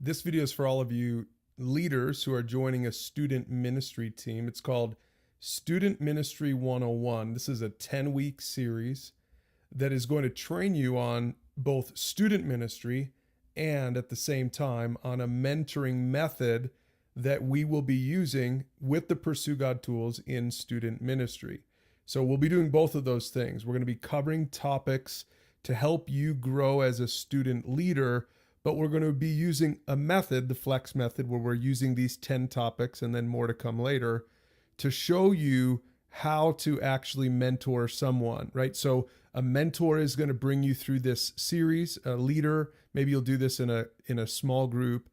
This video is for all of you leaders who are joining a student ministry team. It's called Student Ministry 101. This is a 10-week series that is going to train you on both student ministry and at the same time on a mentoring method that we will be using with the Pursue God tools in student ministry. So we'll be doing both of those things. We're going to be covering topics to help you grow as a student leader, but we're going to be using a method, the Flex method, where we're using these 10 topics and then more to come later to show you how to actually mentor someone, right? So a mentor is going to bring you through this series, a leader, maybe you'll do this in a small group,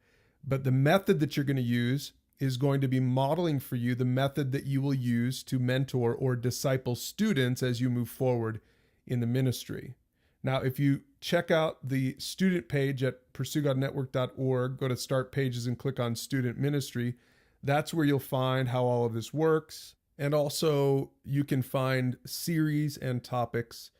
but the method that you're going to use is going to be modeling for you the method that you will use to mentor or disciple students as you move forward in the ministry. Now, if you check out the student page at PursueGODnetwork.org, go to Start Pages and click on Student Ministry. That's where you'll find how all of this works. And also, you can find series and topics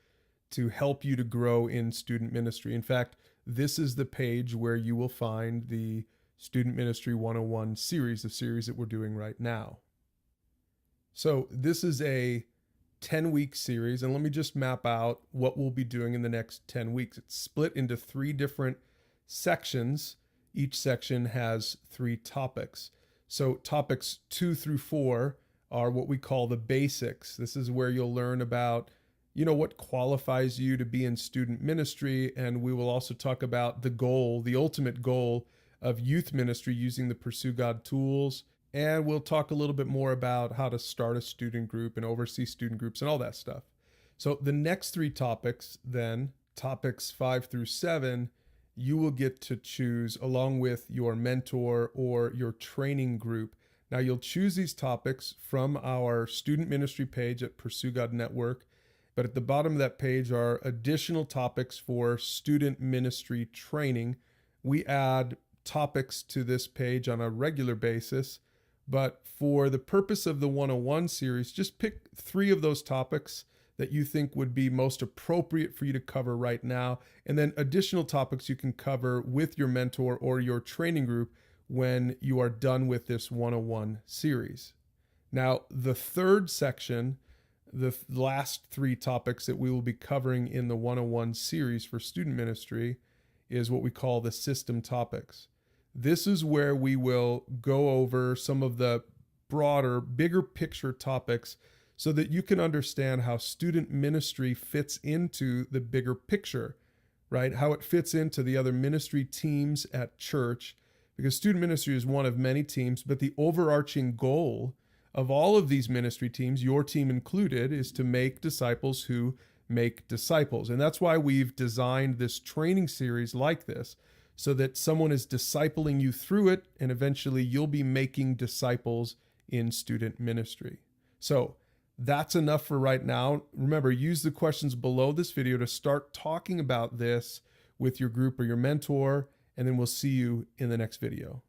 to help you to grow in student ministry. In fact, this is the page where you will find the Student Ministry 101 series, the series that we're doing right now. So this is a 10-week series, and let me just map out what we'll be doing in the next 10 weeks. It's split into 3 different sections. Each section has 3 topics. So topics 2 through 4 are what we call the basics. This is where you'll learn about, what qualifies you to be in student ministry, and we will also talk about the goal, the ultimate goal of youth ministry using the Pursue God tools. And we'll talk a little bit more about how to start a student group and oversee student groups and all that stuff. So the next 3 topics then, topics 5 through 7, you will get to choose along with your mentor or your training group. Now you'll choose these topics from our student ministry page at Pursue God Network, but at the bottom of that page are additional topics for student ministry training. We add topics to this page on a regular basis. But for the purpose of the 101 series, just pick 3 of those topics that you think would be most appropriate for you to cover right now. And then additional topics you can cover with your mentor or your training group when you are done with this 101 series. Now, the third section, the last 3 topics that we will be covering in the 101 series for student ministry is what we call the system topics. This is where we will go over some of the broader, bigger picture topics so that you can understand how student ministry fits into the bigger picture, right? How it fits into the other ministry teams at church, because student ministry is one of many teams, but the overarching goal of all of these ministry teams, your team included, is to make disciples who make disciples. And that's why we've designed this training series like this, so that someone is discipling you through it, and eventually you'll be making disciples in student ministry. So that's enough for right now. Remember, use the questions below this video to start talking about this with your group or your mentor, and then we'll see you in the next video.